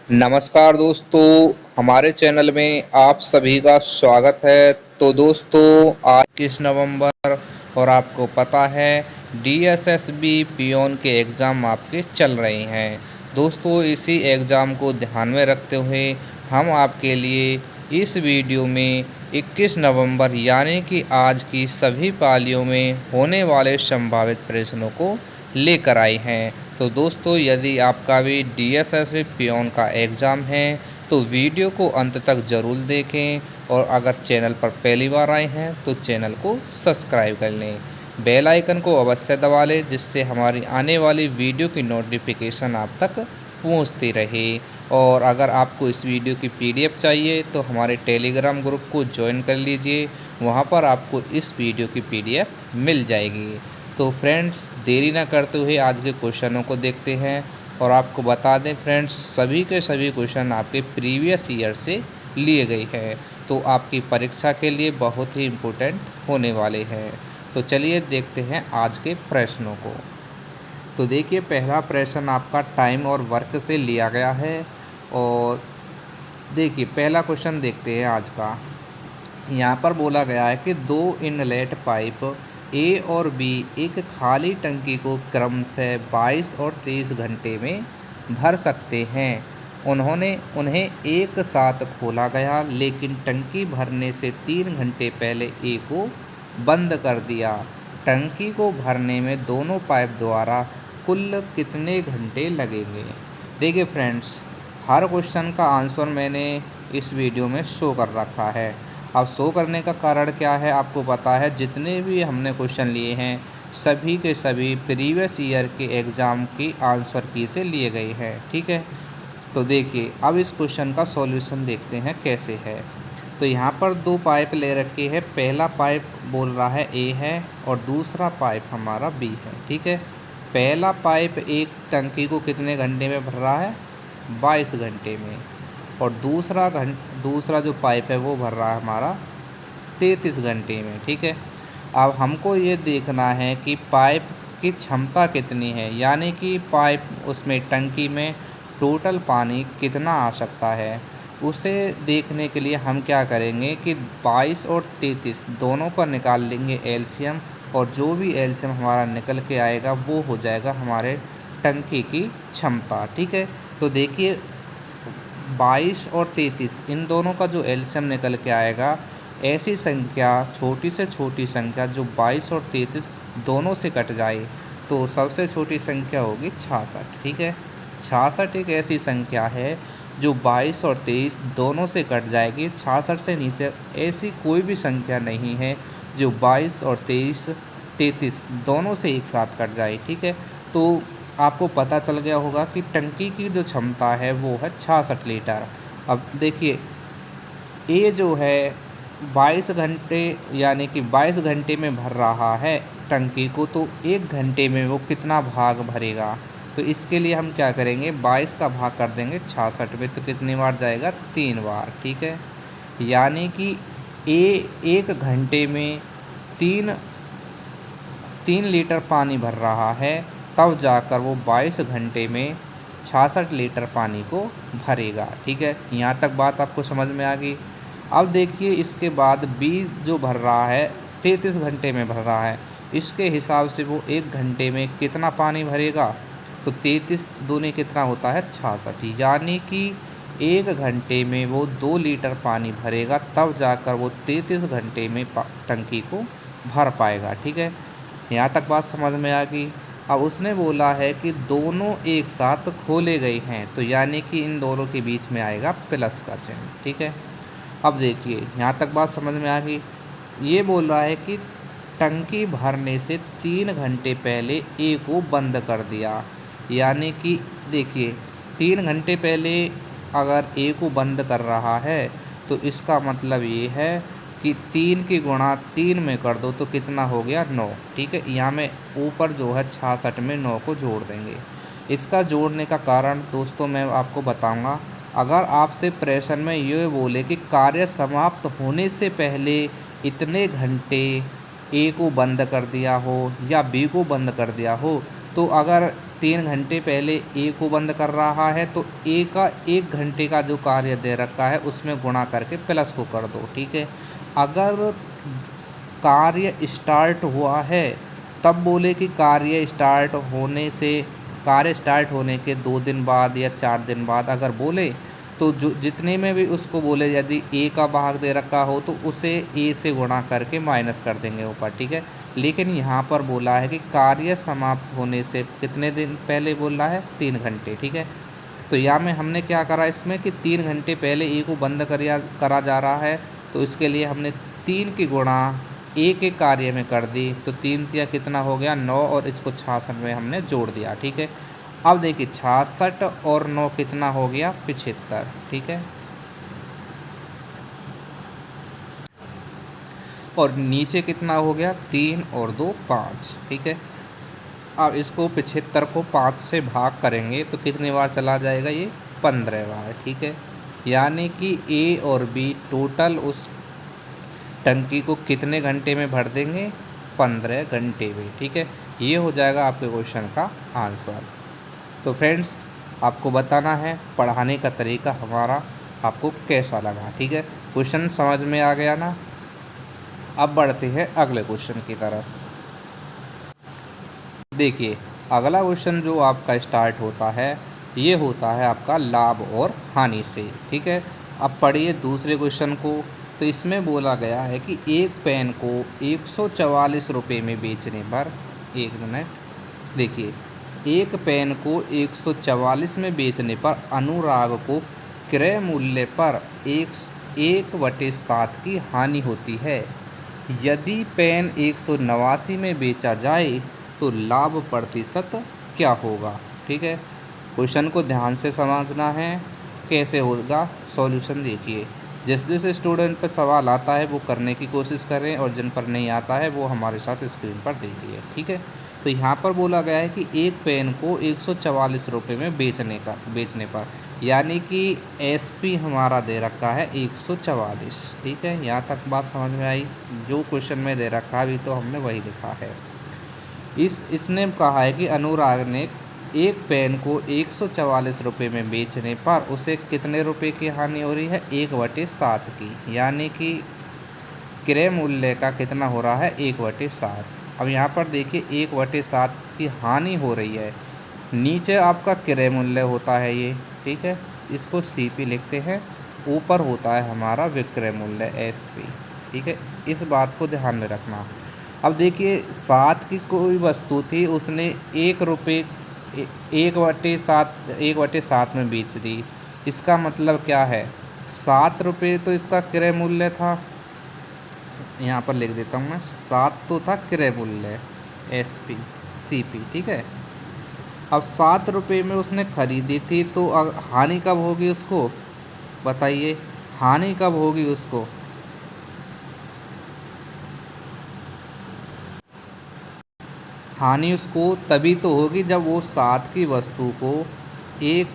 नमस्कार दोस्तों, हमारे चैनल में आप सभी का स्वागत है। तो दोस्तों, आज 21 नवंबर और आपको पता है डीएसएसबी पियोन के एग्ज़ाम आपके चल रहे हैं। दोस्तों, इसी एग्ज़ाम को ध्यान में रखते हुए हम आपके लिए इस वीडियो में 21 नवंबर यानी कि आज की सभी पालियों में होने वाले संभावित प्रश्नों को लेकर आए हैं। तो दोस्तों, यदि आपका भी डीएसएसबी पियोन का एग्ज़ाम है तो वीडियो को अंत तक ज़रूर देखें और अगर चैनल पर पहली बार आए हैं तो चैनल को सब्सक्राइब कर लें। बेल आइकन को अवश्य दबा लें जिससे हमारी आने वाली वीडियो की नोटिफिकेशन आप तक पहुंचती रहे। और अगर आपको इस वीडियो की पीडीएफ चाहिए तो हमारे टेलीग्राम ग्रुप को ज्वाइन कर लीजिए, वहां पर आपको इस वीडियो की पीडीएफ मिल जाएगी। तो फ्रेंड्स, देरी ना करते हुए आज के क्वेश्चनों को देखते हैं। और आपको बता दें फ्रेंड्स, सभी के सभी क्वेश्चन आपके प्रीवियस ईयर से लिए गए हैं, तो आपकी परीक्षा के लिए बहुत ही इम्पोर्टेंट होने वाले हैं। तो चलिए देखते हैं आज के प्रश्नों को। तो देखिए, पहला प्रश्न आपका टाइम और वर्क से लिया गया है। और देखिए, पहला क्वेश्चन देखते हैं आज का। यहाँ पर बोला गया है कि दो इनलेट पाइप ए और बी एक खाली टंकी को क्रमशः 22 और 23 घंटे में भर सकते हैं। उन्हें एक साथ खोला गया, लेकिन टंकी भरने से 3 घंटे पहले ए को बंद कर दिया। टंकी को भरने में दोनों पाइप द्वारा कुल कितने घंटे लगेंगे? देखिए फ्रेंड्स, हर क्वेश्चन का आंसर मैंने इस वीडियो में शो कर रखा है। अब शो करने का कारण क्या है आपको पता है, जितने भी हमने क्वेश्चन लिए हैं सभी के सभी प्रीवियस ईयर के एग्ज़ाम की आंसर की से लिए गए हैं। ठीक है, तो देखिए अब इस क्वेश्चन का सॉल्यूशन देखते हैं कैसे है। तो यहाँ पर दो पाइप ले रखे हैं। पहला पाइप बोल रहा है ए है और दूसरा पाइप हमारा बी है। ठीक है, पहला पाइप एक टंकी को कितने घंटे में भर रहा है? 22 घंटे में। और दूसरा जो पाइप है वो भर रहा है हमारा 33 घंटे में। ठीक है, अब हमको ये देखना है कि पाइप की क्षमता कितनी है, यानी कि पाइप उसमें टंकी में टोटल पानी कितना आ सकता है। उसे देखने के लिए हम क्या करेंगे कि 22 और 33 दोनों का निकाल लेंगे एलसीएम, और जो भी एलसीएम हमारा निकल के आएगा वो हो जाएगा हमारे टंकी की क्षमता। ठीक है, तो देखिए 22 और 33 इन दोनों का जो एलसीएम निकल के आएगा, ऐसी संख्या छोटी से छोटी संख्या जो 22 और 33 दोनों से कट जाए तो सबसे छोटी संख्या होगी 66। ठीक है, 66 एक ऐसी संख्या है जो 22 और 23 दोनों से कट जाएगी। 66 से नीचे ऐसी कोई भी संख्या नहीं है जो 22 और 33 दोनों से एक साथ कट जाए। ठीक है, तो आपको पता चल गया होगा कि टंकी की जो क्षमता है वो है 66 लीटर। अब देखिए, ए जो है 22 घंटे यानी कि 22 घंटे में भर रहा है टंकी को, तो 1 घंटे में वो कितना भाग भरेगा? तो इसके लिए हम क्या करेंगे, 22 का भाग कर देंगे 66 में, तो कितनी बार जाएगा? 3 बार। ठीक है, यानी कि ए 1 घंटे में तीन 3 लीटर पानी भर रहा है, तब जाकर वो 22 घंटे में 66 लीटर पानी को भरेगा। ठीक है, यहाँ तक बात आपको समझ में आ गई। अब देखिए, इसके बाद बी जो भर रहा है 33 घंटे में भर रहा है, इसके हिसाब से वो 1 घंटे में कितना पानी भरेगा? तो 33 दूनी कितना होता है? 66, यानी कि 1 घंटे में वो 2 लीटर पानी भरेगा, तब जाकर वो 33 घंटे में टंकी को भर पाएगा। ठीक है, यहाँ तक बात समझ में आ गई। अब उसने बोला है कि दोनों एक साथ खोले गए हैं, तो यानी कि इन दोनों के बीच में आएगा प्लस का चिन्ह। ठीक है, अब देखिए यहाँ तक बात समझ में आ गई। ये बोल रहा है कि टंकी भरने से 3 घंटे पहले ए को बंद कर दिया, यानी कि देखिए 3 घंटे पहले अगर ए को बंद कर रहा है तो इसका मतलब ये है कि 3 की गुणा 3 में कर दो तो कितना हो गया? 9। ठीक है, यहाँ में ऊपर जो है 66 में 9 को जोड़ देंगे। इसका जोड़ने का कारण दोस्तों मैं आपको बताऊंगा। अगर आपसे प्रश्न में ये बोले कि कार्य समाप्त होने से पहले इतने घंटे ए को बंद कर दिया हो या बी को बंद कर दिया हो, तो अगर 3 घंटे पहले ए को बंद कर रहा है तो ए का 1 घंटे का जो कार्य दे रखा है उसमें गुणा करके प्लस को कर दो, ठीक है। अगर कार्य स्टार्ट हुआ है तब बोले कि कार्य स्टार्ट होने के 2 दिन बाद या 4 दिन बाद अगर बोले तो जो जितने में भी उसको बोले यदि ए का भाग दे रखा हो तो उसे ए से गुणा करके माइनस कर देंगे ऊपर, ठीक है। लेकिन यहाँ पर बोला है कि कार्य समाप्त होने से कितने दिन पहले बोल रहा है, 3 घंटे, ठीक है। तो यहाँ में हमने क्या करा इसमें कि 3 घंटे पहले ए को बंद करा जा रहा है तो इसके लिए हमने 3 की गुणा ए के कार्य में कर दी तो 3 तिया कितना हो गया 9 और इसको 66 में हमने जोड़ दिया, ठीक है। अब देखिए 66 और 9 कितना हो गया 75, ठीक है। और नीचे कितना हो गया 3 और 2 5, ठीक है। अब इसको 75 को 5 से भाग करेंगे तो कितनी बार चला जाएगा ये 15 बार, ठीक है। यानी कि ए और बी टोटल उस टंकी को कितने घंटे में भर देंगे 15 घंटे में, ठीक है। ये हो जाएगा आपके क्वेश्चन का आंसर। तो फ्रेंड्स आपको बताना है पढ़ाने का तरीका हमारा आपको कैसा लगा, ठीक है। क्वेश्चन समझ में आ गया ना। अब बढ़ते हैं अगले क्वेश्चन की तरफ। देखिए अगला क्वेश्चन जो आपका स्टार्ट होता है ये होता है आपका लाभ और हानि से, ठीक है। अब पढ़िए दूसरे क्वेश्चन को। तो इसमें बोला गया है कि एक पेन को 144 रुपये में बेचने पर, एक मिनट देखिए, एक पेन को 144 में बेचने पर अनुराग को क्रय मूल्य पर 1/7 की हानि होती है। यदि पेन 189 में बेचा जाए तो लाभ प्रतिशत क्या होगा, ठीक है। क्वेश्चन को ध्यान से समझना है कैसे होगा सॉल्यूशन। देखिए जिस जिस स्टूडेंट पर सवाल आता है वो करने की कोशिश करें और जिन पर नहीं आता है वो हमारे साथ स्क्रीन पर देखिए, ठीक है। तो यहाँ पर बोला गया है कि एक पेन को 144 रुपये में बेचने पर, यानी कि एसपी हमारा दे रखा है 144, ठीक है। यहाँ तक बात समझ में आई। जो क्वेश्चन में दे रखा है अभी तो हमने वही लिखा है। इसने कहा है कि अनुराग ने एक पेन को 144 रुपये में बेचने पर उसे कितने रुपए की हानि हो रही है 1/7 की, यानी कि क्रय मूल्य का कितना हो रहा है 1/7। अब यहाँ पर देखिए 1/7 की हानि हो रही है, नीचे आपका क्रय मूल्य होता है ये, ठीक है। इसको सीपी लिखते हैं, ऊपर होता है हमारा विक्रय मूल्य एसपी, ठीक है। इस बात को ध्यान में रखना। अब देखिए 7 की कोई वस्तु थी उसने 1/7 में बेच दी। इसका मतलब क्या है 7 रुपये तो इसका क्रय मूल्य था, यहाँ पर लिख देता हूँ मैं, 7 तो था क्रय मूल्य एसपी सीपी, ठीक है। अब 7 रुपये में उसने खरीदी थी तो हानि कब होगी उसको बताइए, हानि कब होगी उसको, हानि उसको तभी तो होगी जब वो 7 की वस्तु को एक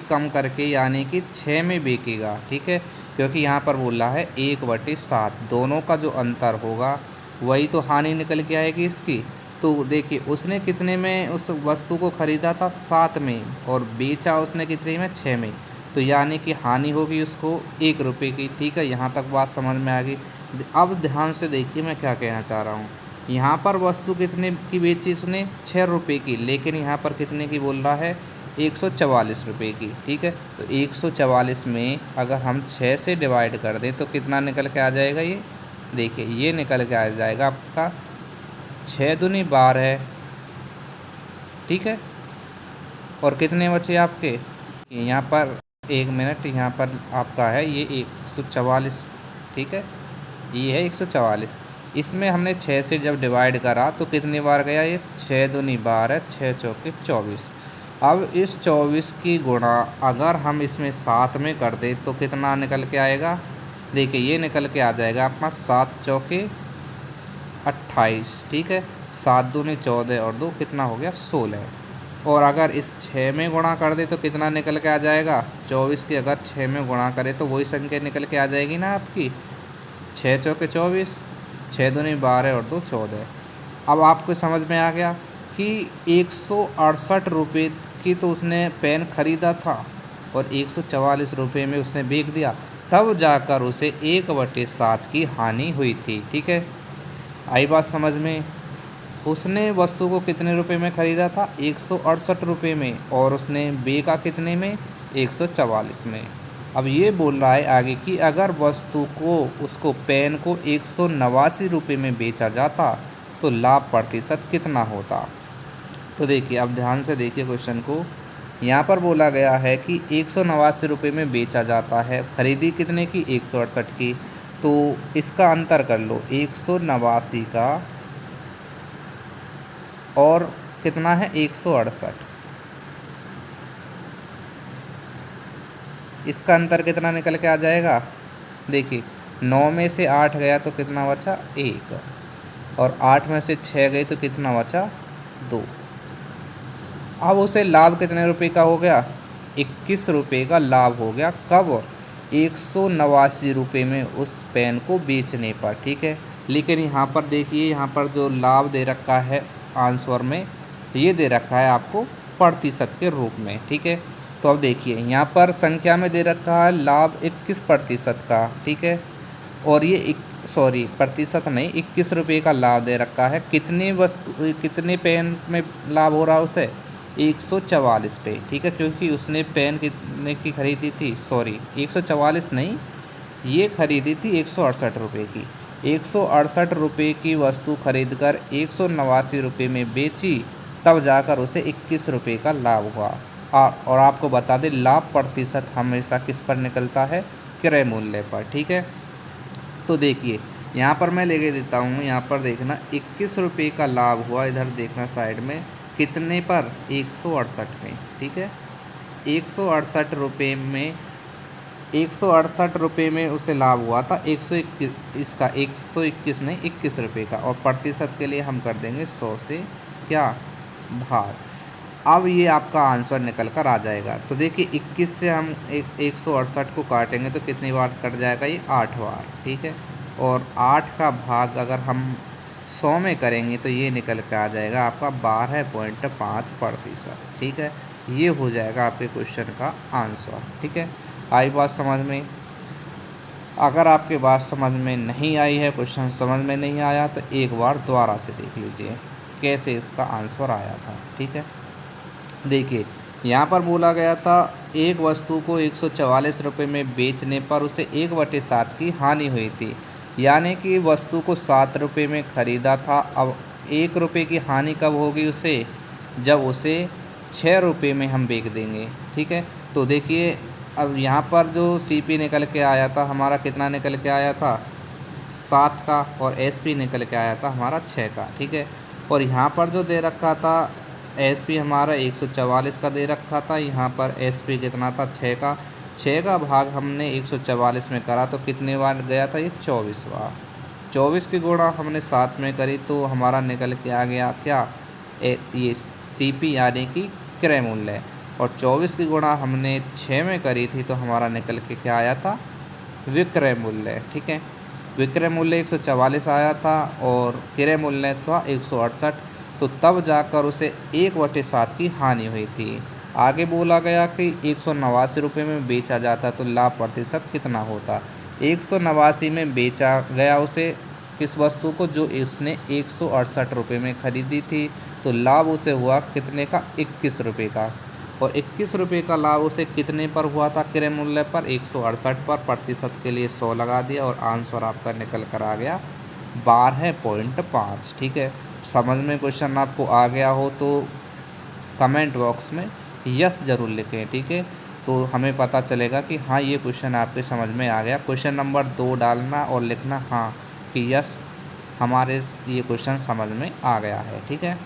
कम करके यानी कि 6 में बेचेगा, ठीक है। क्योंकि यहाँ पर बोल रहा है 1/7, दोनों का जो अंतर होगा वही तो हानि निकल के आएगी इसकी। तो देखिए उसने कितने में उस वस्तु को ख़रीदा था 7 में और बेचा उसने कितने में 6 में, तो यानी कि हानि होगी उसको 1 रुपये की, ठीक है। यहाँ तक बात समझ में आ गई। अब ध्यान से देखिए मैं क्या कहना चाह रहा हूँ। यहाँ पर वस्तु कितने की बेची उसने 6 रुपये की, लेकिन यहाँ पर कितने की बोल रहा है 144 रुपये की, ठीक है। तो 144 में अगर हम 6 से डिवाइड कर दें तो कितना निकल के आ जाएगा, ये देखिए ये निकल के आ जाएगा आपका 6 दूनी 12, ठीक है। और कितने बचे आपके यहाँ पर, एक मिनट, यहाँ पर आपका है ये 144, ठीक है, ये है 144। इसमें हमने 6 से जब डिवाइड करा तो कितनी बार गया ये 6 दूनी 12, 6 चौके 24। अब इस 24 की गुणा अगर हम इसमें 7 में कर दें तो कितना निकल के आएगा, देखिए ये निकल के आ जाएगा आपका 7 चौके 28, ठीक है। 7 दूनी 14 और 2 कितना हो गया 16। और अगर इस 6 में गुणा कर दे तो कितना निकल के आ जाएगा, 24 की अगर 6 में गुणा करें तो वही संख्या निकल के आ जाएगी ना आपकी, 6 चौके 24, 6 दूनी 12 और 2 14। अब आपको समझ में आ गया। कि 168 रुपये की तो उसने पेन ख़रीदा था और 144 रुपये में उसने बेच दिया, तब जाकर उसे 1/7 की हानि हुई थी। ठीक है, आई बात समझ में। उसने वस्तु को कितने रुपए में ख़रीदा था? 168 रुपये में, और उसने बेचा कितने में? 144 में। अब ये बोल रहा है आगे कि अगर वस्तु को, उसको पेन को 189 रुपये में बेचा जाता तो लाभ प्रतिशत कितना होता? तो देखिए, अब ध्यान से देखिए क्वेश्चन को। यहाँ पर बोला गया है कि 189 रुपये में बेचा जाता है, खरीदी कितने की? 168 की। तो इसका अंतर कर लो, 189 का और कितना है? 168, इसका अंतर कितना निकल के आ जाएगा? देखिए, 9 में से 8 गया तो कितना बचा? 1, और 8 में से 6 गई तो कितना बचा? 2। अब उसे लाभ कितने रुपए का हो गया? 21 रुपये का लाभ हो गया। कब? 189 रुपये में उस पेन को बेचने पर। ठीक है, लेकिन यहाँ पर देखिए, यहाँ पर जो लाभ दे रखा है आंसर में, ये दे रखा है आपको प्रतिशत के रूप में। ठीक है, तो अब देखिए, यहाँ पर संख्या में दे रखा है लाभ 21% का। ठीक है, और ये प्रतिशत नहीं, 21 रुपये का लाभ दे रखा है। कितने पेन में लाभ हो रहा है उसे? 144 पे। ठीक है, क्योंकि उसने पेन कितने की खरीदी थी? 144 नहीं, ये खरीदी थी 168 रुपये की। 168 रुपये की वस्तु खरीदकर 189 रुपये में बेची, तब जाकर उसे 21 रुपये का लाभ हुआ। और आपको बता दें, लाभ प्रतिशत हमेशा किस पर निकलता है? क्रय मूल्य पर। ठीक है, तो देखिए, यहाँ पर मैं लेके देता हूँ, यहाँ पर देखना 21 रुपये का लाभ हुआ। इधर देखना साइड में कितने पर? 168 में। ठीक है, 168 रुपये में, 168 रुपये में उसे लाभ हुआ था 121, इसका 121 नहीं, 21 रुपये का। और प्रतिशत के लिए हम कर देंगे 100 से क्या भाग। अब ये आपका आंसर निकल कर आ जाएगा। तो देखिए, 21 से हम 168 को काटेंगे तो कितनी बार कट जाएगा? ये 8 बार। ठीक है, और 8 का भाग अगर हम 100 में करेंगे तो ये निकल के आ जाएगा आपका 12.5%। ठीक है, ये हो जाएगा आपके क्वेश्चन का आंसर। ठीक है, आई बात समझ में? अगर आपके बात समझ में नहीं आई है, क्वेश्चन समझ में नहीं आया, तो एक बार दोबारा से देख लीजिए कैसे इसका आंसर आया था। ठीक है, देखिए, यहाँ पर बोला गया था एक वस्तु को 144 रुपये में बेचने पर उसे 1/7 की हानि हुई थी, यानी कि वस्तु को 7 रुपये में ख़रीदा था। अब 1 रुपये की हानि कब होगी उसे? जब उसे 6 रुपये में हम बेच देंगे। ठीक है, तो देखिए, अब यहाँ पर जो CP निकल के आया था हमारा, कितना निकल के आया था? 7 का, और SP निकल के आया था हमारा 6 का। ठीक है, और यहाँ पर जो दे रखा था SP हमारा 144 का दे रखा था, यहाँ पर SP कितना था? 6 का। 6 का भाग हमने 144 में करा तो कितने बार गया था? ये 24 बार। 24 की गुणा हमने 7 में करी तो हमारा निकल के आ गया क्या? ये CP यानी कि क्रय मूल्य। और 24 की गुणा हमने 6 में करी थी तो हमारा निकल के क्या आया था? विक्रय मूल्य। ठीक है, विक्रय मूल्य 144 आया था और क्रय मूल्य था 168, तो तब जाकर उसे 1/7 की हानि हुई थी। आगे बोला गया कि 189 रुपये में बेचा जाता तो लाभ प्रतिशत कितना होता? 189 में बेचा गया उसे, किस वस्तु को? जो उसने 168 रुपये में ख़रीदी थी, तो लाभ उसे हुआ कितने का? 21 रुपये का। और 21 रुपये का लाभ उसे कितने पर हुआ था? क्रय मूल्य पर 168 पर। प्रतिशत के लिए 100 लगा दिया और आंसर आपका निकल कर आ गया 12.5। ठीक है, समझ में क्वेश्चन आपको आ गया हो तो कमेंट बॉक्स में यस ज़रूर लिखें। ठीक है, तो हमें पता चलेगा कि हाँ, ये क्वेश्चन आपके समझ में आ गया। क्वेश्चन नंबर 2 डालना और लिखना हाँ कि यस, हमारे ये क्वेश्चन समझ में आ गया है। ठीक है,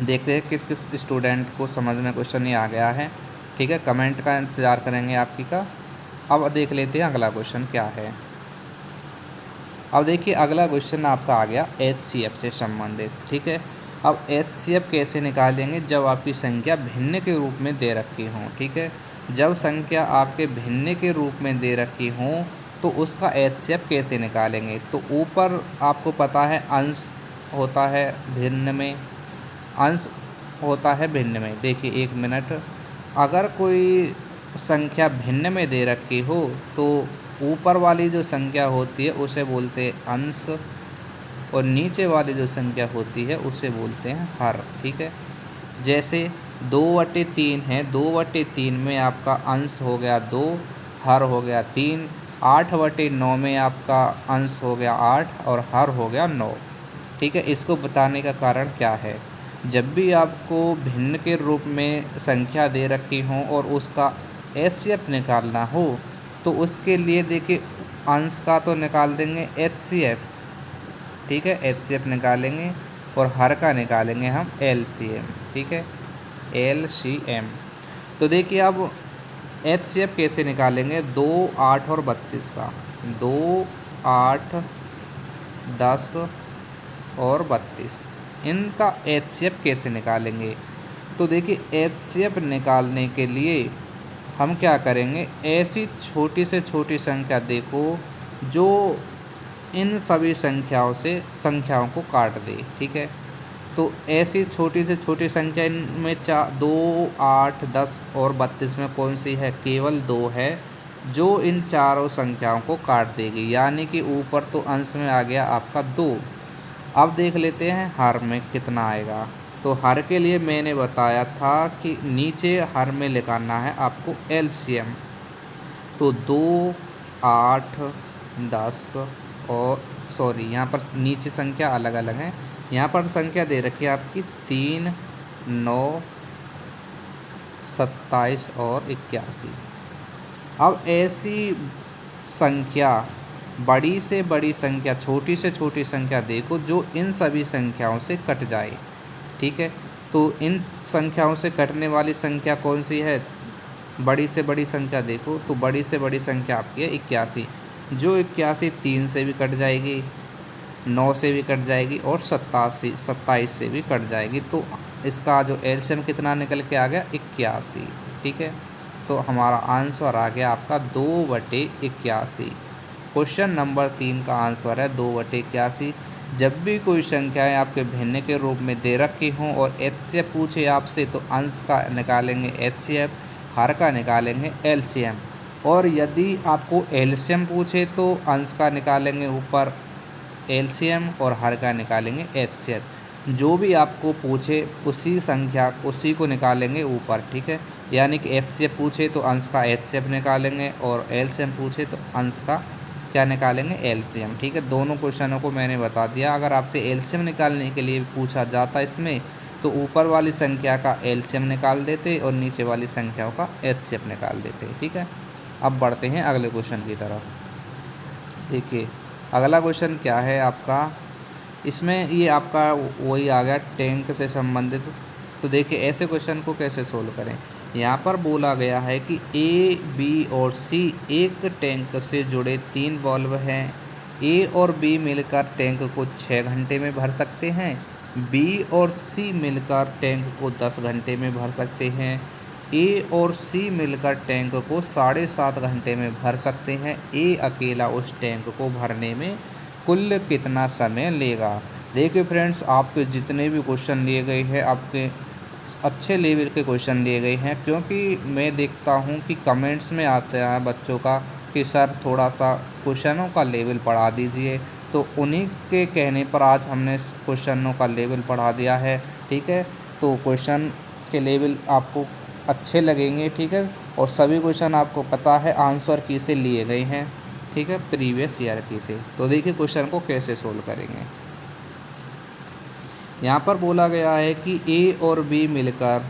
देखते हैं किस किस स्टूडेंट को समझ में क्वेश्चन ये आ गया है। ठीक है, कमेंट का इंतज़ार करेंगे आपकी का। अब देख लेते हैं अगला क्वेश्चन क्या है। अब देखिए, अगला क्वेश्चन आपका आ गया HCF से संबंधित। ठीक है, अब HCF कैसे निकालेंगे? जब आपकी संख्या भिन्न के रूप में दे रखी हों। ठीक है, जब संख्या आपके भिन्न के रूप में दे रखी हों तो उसका HCF कैसे निकालेंगे? तो ऊपर आपको पता है अंश होता है भिन्न में, अंश होता है भिन्न में। देखिए 1 मिनट, अगर कोई संख्या भिन्न में दे रखी हो तो ऊपर वाली जो संख्या होती है उसे बोलते हैं अंश, और नीचे वाली जो संख्या होती है उसे बोलते हैं हर। ठीक है, जैसे 2/3 है, 2/3 में आपका अंश हो गया 2, हर हो गया 3। 8/9 में आपका अंश हो गया 8 और हर हो गया 9। ठीक है, इसको बताने का कारण क्या है, जब भी आपको भिन्न के रूप में संख्या दे रखी हो और उसका एचसीएफ निकालना हो तो उसके लिए देखिए अंश का तो निकाल देंगे एचसीएफ। ठीक है, एचसीएफ निकालेंगे और हर का निकालेंगे हम एलसीएम। ठीक है, एलसीएम। तो देखिए अब एचसीएफ कैसे निकालेंगे, 2, 8 और 32 का, 2, 8, 10 और 32, इनका एचसीएफ कैसे निकालेंगे। तो देखिए एचसीएफ निकालने के लिए हम क्या करेंगे, ऐसी छोटी से छोटी संख्या देखो जो इन सभी संख्याओं को काट दे। ठीक है, तो ऐसी छोटी से छोटी संख्या इनमें 2, 8, 10 और 32 में कौन सी है, केवल 2 है जो इन चारों संख्याओं को काट देगी, यानी कि ऊपर तो अंश में आ गया आपका 2। अब देख लेते हैं हर में कितना आएगा। तो हर के लिए मैंने बताया था कि नीचे हर में लिखाना है आपको एलसीएम। तो 2, 8, 10 और यहाँ पर नीचे संख्या अलग अलग है, यहाँ पर संख्या दे रखी है आपकी 3, 9, 27 और 81। अब ऐसी संख्या, बड़ी से बड़ी संख्या, छोटी से छोटी संख्या देखो जो इन सभी संख्याओं से कट जाए। ठीक है, तो इन संख्याओं से कटने वाली संख्या कौन सी है, बड़ी से बड़ी संख्या देखो तो बड़ी से बड़ी संख्या आपकी है 81, जो 81 3 से भी कट जाएगी, 9 से भी कट जाएगी और 27 से भी कट जाएगी। तो इसका जो एलसीएम कितना निकल के आ गया, 81। ठीक है, तो हमारा आंसर आ गया आपका 2/81। क्वेश्चन नंबर 3 का आंसर है 2/81। जब भी कोई संख्याएं आपके भिन्न के रूप में दे रखी हों और एचसीएफ पूछे आपसे तो अंश का निकालेंगे एचसीएफ, हर का निकालेंगे एलसीएम, और यदि आपको एलसीएम पूछे तो अंश का निकालेंगे ऊपर एलसीएम और हर का निकालेंगे एचसीएफ। जो भी आपको पूछे उसी को निकालेंगे ऊपर। ठीक है, यानी कि एचसीएफ पूछे तो अंश का एचसीएफ निकालेंगे और एलसीएम पूछे तो अंश का क्या निकालेंगे, एलसीएम। ठीक है, दोनों क्वेश्चनों को मैंने बता दिया। अगर आपसे एलसीएम निकालने के लिए पूछा जाता इसमें तो ऊपर वाली संख्या का एलसीएम निकाल देते और नीचे वाली संख्याओं का एचसीएफ निकाल देते। ठीक है, अब बढ़ते हैं अगले क्वेश्चन की तरफ। देखिए अगला क्वेश्चन क्या है आपका, इसमें ये आपका वही आ गया टैंक से संबंधित। तो देखिए ऐसे क्वेश्चन को कैसे सोल्व करें। यहाँ पर बोला गया है कि ए, बी और सी एक टैंक से जुड़े 3 वाल्व हैं। ए और बी मिलकर टैंक को 6 घंटे में भर सकते हैं, बी और सी मिलकर टैंक को 10 घंटे में भर सकते हैं, ए और सी मिलकर टैंक को 7.5 घंटे में भर सकते हैं। ए अकेला उस टैंक को भरने में कुल कितना समय लेगा। देखिए फ्रेंड्स, आपके जितने भी क्वेश्चन लिए गए हैं आपके अच्छे लेवल के क्वेश्चन लिए गए हैं, क्योंकि मैं देखता हूं कि कमेंट्स में आता है बच्चों का कि सर थोड़ा सा क्वेश्चनों का लेवल बढ़ा दीजिए, तो उन्हीं के कहने पर आज हमने क्वेश्चनों का लेवल बढ़ा दिया है। ठीक है, तो क्वेश्चन के लेवल आपको अच्छे लगेंगे। ठीक है, और सभी क्वेश्चन आपको पता है आंसर की से लिए गए हैं। ठीक है, प्रीवियस ईयर की से। तो देखिए क्वेश्चन को कैसे सोल्व करेंगे। यहाँ पर बोला गया है कि ए और बी मिलकर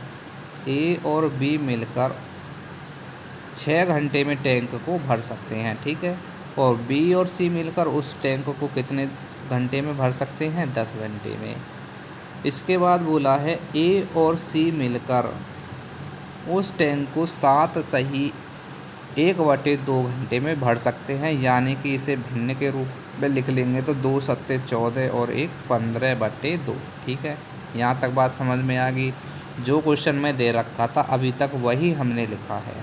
6 घंटे में टैंक को भर सकते हैं। ठीक है, और बी और सी मिलकर उस टैंक को कितने घंटे में भर सकते हैं, 10 घंटे में। इसके बाद बोला है ए और सी मिलकर उस टैंक को 7 सही 1/2 घंटे में भर सकते हैं, यानी कि इसे भिन्न के रूप में लिख लेंगे तो 2 सत्ते 14 और 1 15/2। ठीक है, यहाँ तक बात समझ में आ गई। जो क्वेश्चन मैं दे रखा था अभी तक वही हमने लिखा है।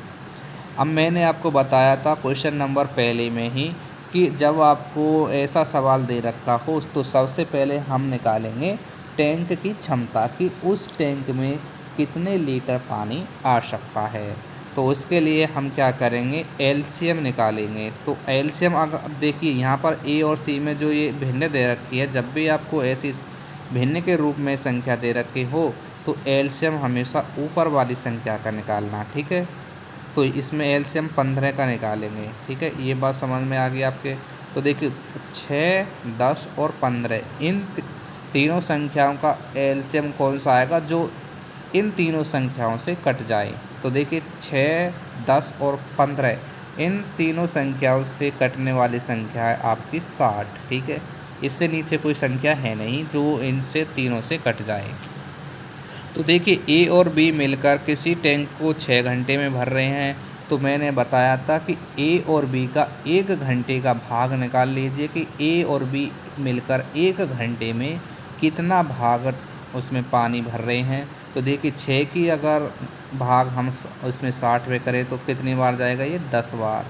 अब मैंने आपको बताया था क्वेश्चन नंबर पहले में ही कि जब आपको ऐसा सवाल दे रखा हो तो सबसे पहले हम निकालेंगे टैंक की क्षमता कि उस टैंक में कितने लीटर पानी आ सकता है। तो उसके लिए हम क्या करेंगे, एलसीएम निकालेंगे। तो एलसीएम अगर देखिए यहाँ पर ए और सी में जो ये भिन्न दे रखी है, जब भी आपको ऐसी भिन्न के रूप में संख्या दे रखी हो तो एलसीएम हमेशा ऊपर वाली संख्या का निकालना, ठीक है। तो इसमें एलसीएम 15 का निकालेंगे, ठीक है। ये बात समझ में आ गई आपके। तो देखिए 6, 10 और 15 इन तीनों संख्याओं का एलसीएम कौन सा आएगा जो इन तीनों संख्याओं से कट जाए। तो देखिए 6, 10 और 15 इन तीनों संख्याओं से कटने वाली संख्या है आपकी 60, ठीक है। इससे नीचे कोई संख्या है नहीं जो इनसे तीनों से कट जाए। तो देखिए ए और बी मिलकर किसी टैंक को 6 घंटे में भर रहे हैं। तो मैंने बताया था कि ए और बी का 1 घंटे का भाग निकाल लीजिए कि ए और बी मिलकर 1 घंटे में कितना भाग उसमें पानी भर रहे हैं। तो देखिए 6 की अगर भाग हम उसमें 60 में करें तो कितनी बार जाएगा, ये 10 बार।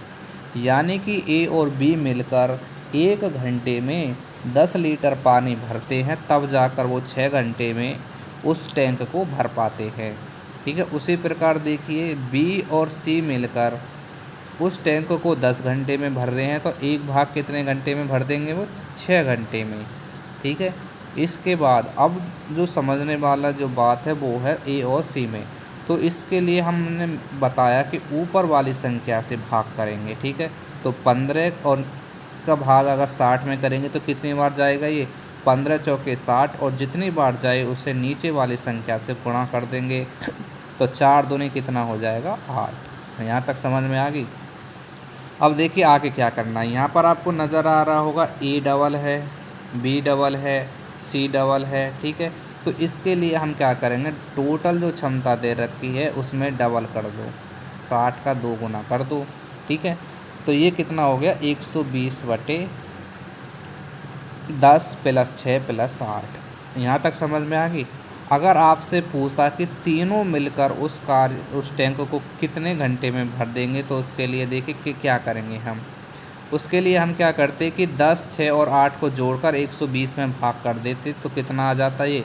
यानी कि ए और बी मिलकर 1 घंटे में 10 लीटर पानी भरते हैं, तब जाकर वो 6 घंटे में उस टैंक को भर पाते हैं, ठीक है। उसी प्रकार देखिए बी और सी मिलकर उस टैंक को 10 घंटे में भर रहे हैं, तो एक भाग कितने घंटे में भर देंगे, वो 6 घंटे में, ठीक है। इसके बाद अब जो समझने वाला जो बात है वो है ए और सी में। तो इसके लिए हमने बताया कि ऊपर वाली संख्या से भाग करेंगे, ठीक है। तो 15 और इसका भाग अगर 60 में करेंगे तो कितनी बार जाएगा, ये 15 चौके 60, और जितनी बार जाए उसे नीचे वाली संख्या से गुणा कर देंगे। तो 4 दूनी कितना हो जाएगा, 8। यहाँ तक समझ में आ गई। अब देखिए आगे क्या करना है। यहाँ पर आपको नज़र आ रहा होगा ए डबल है, बी डबल है, सी डबल है, ठीक है। तो इसके लिए हम क्या करेंगे, टोटल जो क्षमता दे रखी है उसमें डबल कर दो, 60 का 2 गुना कर दो, ठीक है। तो ये कितना हो गया, 120/10 + 6 + 8। यहाँ तक समझ में आ गई। अगर आपसे पूछता कि तीनों मिलकर उस टैंक को कितने घंटे में भर देंगे, तो उसके लिए देखिए कि क्या करेंगे हम। उसके लिए हम क्या करते कि 10, 6 और 8 को जोड़कर 120 में भाग कर देते, तो कितना आ जाता, ये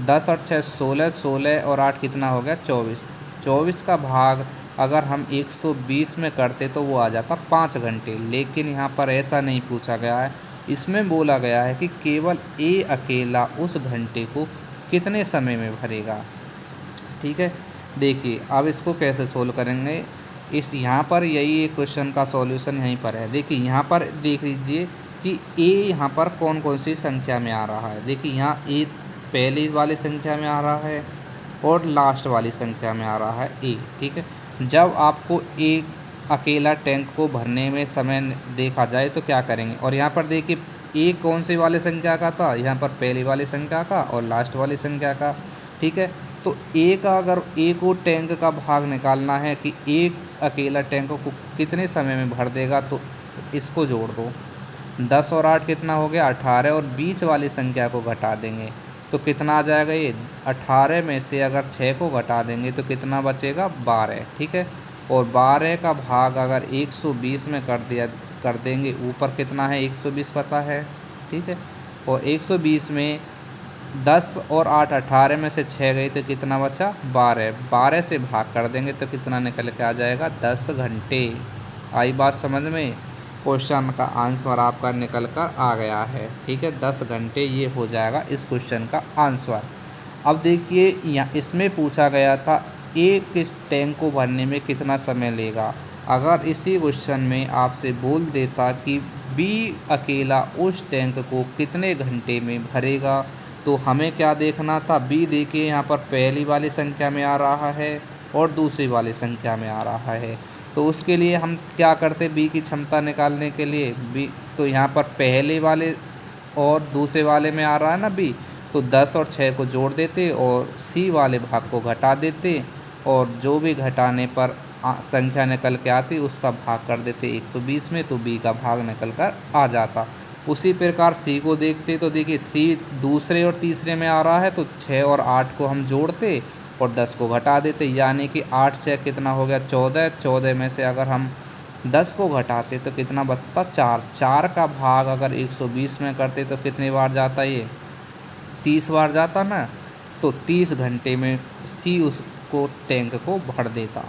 10 और 6 16, 16 और 8 कितना हो गया, 24। 24 का भाग अगर हम 120 में करते तो वो आ जाता 5 घंटे। लेकिन यहाँ पर ऐसा नहीं पूछा गया है, इसमें बोला गया है कि केवल ए अकेला उस घंटे को कितने समय में भरेगा, ठीक है। देखिए अब इसको कैसे सोल्व करेंगे, इस यहाँ पर यही क्वेश्चन का सॉल्यूशन यहीं पर है। देखिए यहाँ पर देख लीजिए कि ए यहाँ पर कौन कौन सी संख्या में आ रहा है। देखिए यहाँ ए पहली वाली संख्या में आ रहा है और लास्ट वाली संख्या में आ रहा है ए, ठीक है। जब आपको एक अकेला टैंक को भरने में समय देखा जाए तो क्या करेंगे, और यहाँ पर देखिए ए कौन सी वाली संख्या का था, यहाँ पर पहली वाली संख्या का और लास्ट वाली संख्या का, ठीक है। तो ए का अगर ए को टैंक का भाग निकालना है कि एक अकेला टैंक को कितने समय में भर देगा, तो इसको जोड़ दो, 10 और 8 कितना हो गया, 18, और बीच वाली संख्या को घटा देंगे तो कितना आ जाएगा, ये 18 में से अगर 6 को घटा देंगे तो कितना बचेगा, 12, ठीक है। और 12 का भाग अगर 120 में कर देंगे, ऊपर कितना है 120 पता है, ठीक है। और 120 में 10 और 8 18 में से 6 गई तो कितना बचा, 12, 12 से भाग कर देंगे तो कितना निकल के आ जाएगा, 10 घंटे। आई बात समझ में। क्वेश्चन का आंसर आपका निकल कर आ गया है, ठीक है। 10 घंटे ये हो जाएगा इस क्वेश्चन का आंसर। अब देखिए यहाँ इसमें पूछा गया था एक किस टैंक को भरने में कितना समय लेगा। अगर इसी क्वेश्चन में आपसे बोल देता कि बी अकेला उस टैंक को कितने घंटे में भरेगा, तो हमें क्या देखना था, बी देखिए यहाँ पर पहली वाली संख्या में आ रहा है और दूसरी वाली संख्या में आ रहा है। तो उसके लिए हम क्या करते, बी की क्षमता निकालने के लिए बी, तो यहाँ पर पहले वाले और दूसरे वाले में आ रहा है ना बी, तो 10 और 6 को जोड़ देते और सी वाले भाग को घटा देते, और जो भी घटाने पर संख्या निकल के आती उसका भाग कर देते 120 में, तो बी का भाग निकल कर आ जाता। उसी प्रकार सी को देखते, तो देखिए सी दूसरे और तीसरे में आ रहा है, तो 6 और 8 को हम जोड़ते और 10 को घटा देते, यानी कि 8 से कितना हो गया, 14, 14 में से अगर हम 10 को घटाते तो कितना बचता, 4, 4 का भाग अगर 120 में करते तो कितनी बार जाता, ये 30 बार जाता ना, तो 30 घंटे में सी उसको टैंक को भर देता।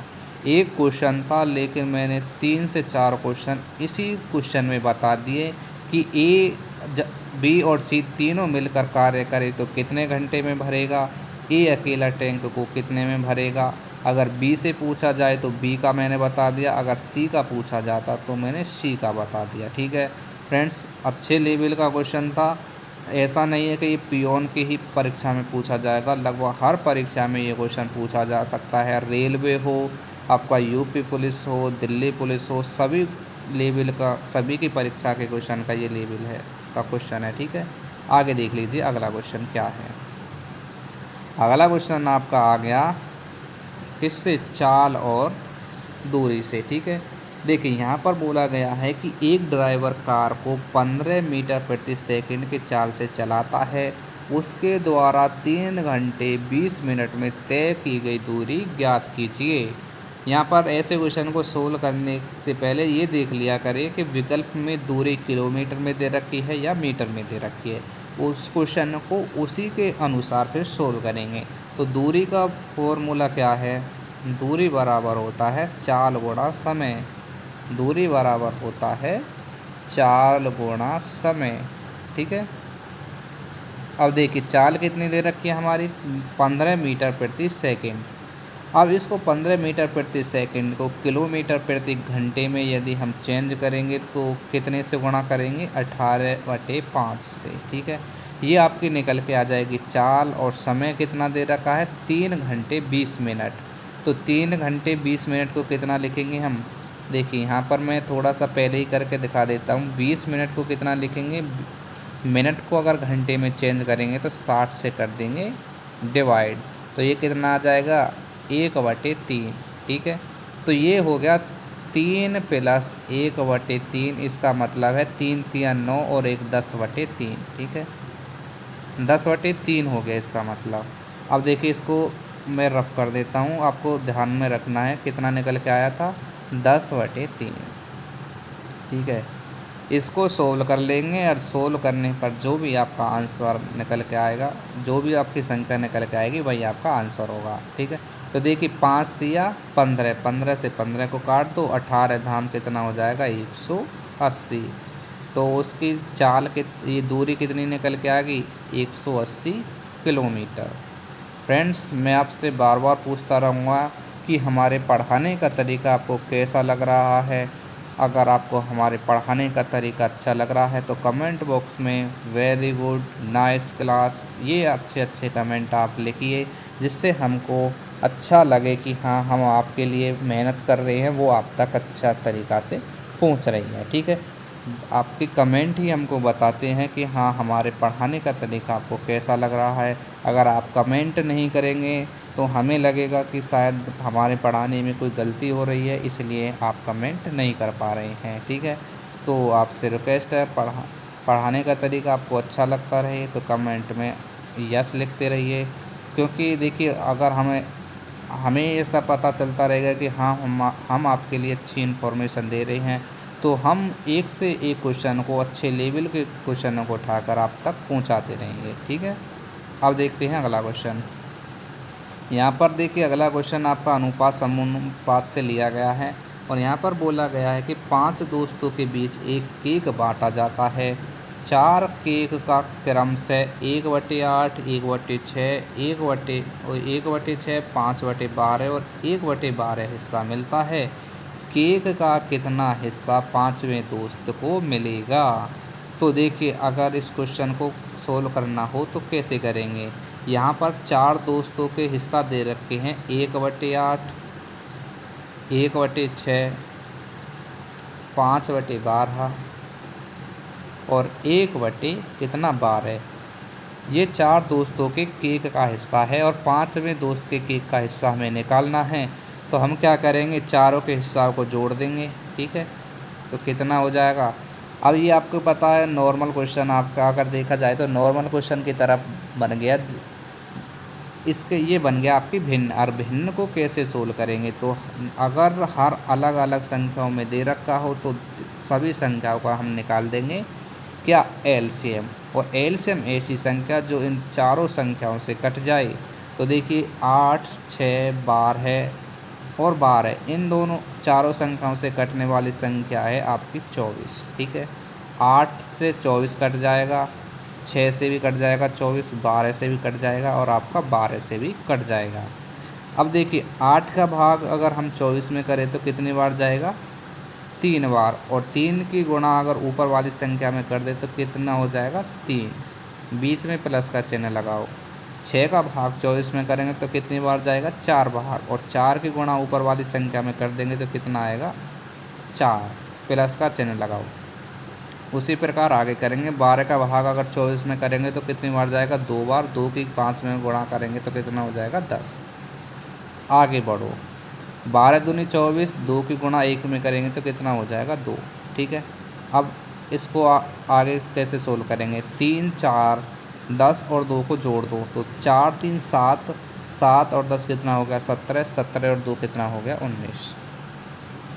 एक क्वेश्चन था, लेकिन मैंने 3 से 4 क्वेश्चन इसी क्वेश्चन में बता दिए कि बी और सी तीनों मिलकर कार्य करे तो कितने घंटे में भरेगा, ए अकेला टैंक को कितने में भरेगा। अगर बी से पूछा जाए तो बी का मैंने बता दिया, अगर सी का पूछा जाता तो मैंने सी का बता दिया। ठीक है फ्रेंड्स, अच्छे लेवल का क्वेश्चन था। ऐसा नहीं है कि ये पियोन की ही परीक्षा में पूछा जाएगा, लगभग हर परीक्षा में ये क्वेश्चन पूछा जा सकता है। रेलवे हो, आपका यूपी पुलिस हो, दिल्ली पुलिस हो, सभी लेवल का, सभी की परीक्षा के क्वेश्चन का ये लेवल है का क्वेश्चन है। ठीक है, आगे देख लीजिए अगला क्वेश्चन क्या है। अगला क्वेश्चन आपका आ गया किससे, चाल और दूरी से। ठीक है, देखिए यहाँ पर बोला गया है कि एक ड्राइवर कार को 15 मीटर प्रति सेकंड की चाल से चलाता है, उसके द्वारा 3 घंटे 20 मिनट में तय की गई दूरी ज्ञात कीजिए। यहाँ पर ऐसे क्वेश्चन को सोल्व करने से पहले ये देख लिया करें कि विकल्प में दूरी किलोमीटर में दे रखी है या मीटर में दे रखी है। उस क्वेश्चन को उसी के अनुसार फिर सोल्व करेंगे। तो दूरी का फॉर्मूला क्या है, दूरी बराबर होता है चाल गुणा समय। दूरी बराबर होता है चाल गुणा समय। ठीक है, अब देखिए चाल कितनी दे रखी है हमारी, 15 मीटर प्रति सेकंड। अब इसको 15 मीटर प्रति सेकंड को किलोमीटर प्रति घंटे में यदि हम चेंज करेंगे तो कितने से गुणा करेंगे, 18/5 से। ठीक है, ये आपकी निकल के आ जाएगी चाल, और समय कितना दे रखा है, 3 घंटे 20 मिनट। तो 3 घंटे 20 मिनट को कितना लिखेंगे हम, देखिए यहाँ पर मैं थोड़ा सा पहले ही करके दिखा देता हूँ। 20 मिनट को कितना लिखेंगे, मिनट को अगर घंटे में चेंज करेंगे तो 60 से कर देंगे डिवाइड, तो ये कितना आ जाएगा, 1/3। ठीक है, तो ये हो गया 3 + 1/3, इसका मतलब है 3 × 9 और 1 10/3। ठीक है, 10/3 हो गया इसका मतलब। अब देखिए इसको मैं रफ कर देता हूँ, आपको ध्यान में रखना है कितना निकल के आया था, 10/3। ठीक है, इसको सोल्व कर लेंगे और सोल्व करने पर जो भी आपका आंसर निकल के आएगा, जो भी आपकी संख्या निकल के आएगी वही आपका आंसर होगा। ठीक है, तो देखिए 5 दिया 15, 15 से 15 को काट दो, 18 धाम कितना हो जाएगा, 180। तो उसकी चाल के ये दूरी कितनी निकल के आ गई, 180 किलोमीटर। फ्रेंड्स, मैं आपसे बार बार पूछता रहूँगा कि हमारे पढ़ाने का तरीका आपको कैसा लग रहा है। अगर आपको हमारे पढ़ाने का तरीका अच्छा लग रहा है तो कमेंट बॉक्स में वेरी गुड, नाइस क्लास, ये अच्छे अच्छे कमेंट आप लिखिए, जिससे हमको अच्छा लगे कि हाँ हम आपके लिए मेहनत कर रहे हैं, वो आप तक अच्छा तरीक़ा से पहुंच रही है। ठीक है, आपके कमेंट ही हमको बताते हैं कि हाँ हमारे पढ़ाने का तरीका आपको कैसा लग रहा है। अगर आप कमेंट नहीं करेंगे तो हमें लगेगा कि शायद हमारे पढ़ाने में कोई गलती हो रही है, इसलिए आप कमेंट नहीं कर पा रहे हैं। ठीक है, तो आपसे रिक्वेस्ट है, पढ़ाने का तरीका आपको अच्छा लगता रहे तो कमेंट में यस लिखते रहिए, क्योंकि देखिए अगर हमें ऐसा पता चलता रहेगा कि हाँ हम आपके लिए अच्छी इन्फॉर्मेशन दे रहे हैं, तो हम एक से एक क्वेश्चन को, अच्छे लेवल के क्वेश्चनों को उठाकर आप तक पहुंचाते रहेंगे। ठीक है, अब देखते हैं अगला क्वेश्चन। यहाँ पर देखिए अगला क्वेश्चन आपका अनुपात समानुपात से लिया गया है, और यहाँ पर बोला गया है कि 5 दोस्तों के बीच एक केक बांटा जाता है। 4 केक का क्रम से 1/8, 1/6, 1/6, 5/12 और 1/12 हिस्सा मिलता है। केक का कितना हिस्सा 5वें दोस्त को मिलेगा। तो देखिए अगर इस क्वेश्चन को सोल्व करना हो तो कैसे करेंगे। यहाँ पर 4 दोस्तों के हिस्सा दे रखे हैं, 1/8, 1/6, 5/12 और 1/12। ये 4 दोस्तों के केक का हिस्सा है और 5वें दोस्त के केक का हिस्सा हमें निकालना है। तो हम क्या करेंगे, चारों के हिस्सा को जोड़ देंगे। ठीक है, तो कितना हो जाएगा। अब ये आपको पता है नॉर्मल क्वेश्चन आपका अगर देखा जाए तो नॉर्मल क्वेश्चन की तरफ बन गया, इसके ये बन गया आपकी भिन्न। और भिन्न को कैसे सोल्व करेंगे, तो अगर हर अलग अलग संख्याओं में दे रखा हो तो सभी संख्याओं का हम निकाल देंगे क्या एलसीएम। और एलसीएम ऐसी संख्या जो इन चारों संख्याओं से कट जाए। तो देखिए 8, 6, 12 है और 12 है, इन दोनों चारों संख्याओं से कटने वाली संख्या है आपकी 24। ठीक है, 8 से 24 कट जाएगा, 6 से भी कट जाएगा 24, 12 से भी कट जाएगा और आपका 12 से भी कट जाएगा। अब देखिए 8 का भाग अगर हम 24 में करें तो कितनी बार जाएगा, 3 बार। और 3 की गुणा अगर ऊपर वाली संख्या में कर दे तो कितना हो जाएगा, 3। बीच में प्लस का चिन्ह लगाओ। 6 का भाग 24 में करेंगे तो कितनी बार जाएगा, 4 बार। और 4 की गुणा ऊपर वाली संख्या में कर देंगे तो कितना आएगा, 4, प्लस का चिन्ह लगाओ। उसी प्रकार आगे करेंगे, 12 का भाग अगर 24 में करेंगे तो कितनी बार जाएगा, 2 बार। 2 की 5 में गुणा करेंगे तो कितना हो जाएगा, 10। आगे बढ़ो, 12 दूनी 24, 2 की गुणा 1 में करेंगे तो कितना हो जाएगा, 2। ठीक है, अब इसको आगे कैसे सोल्व करेंगे, 3, 4, 10 और 2 को जोड़ दो तो 4, 3, 7, 7 और 10 कितना हो गया, 17, 17 और 2 कितना हो गया, 19,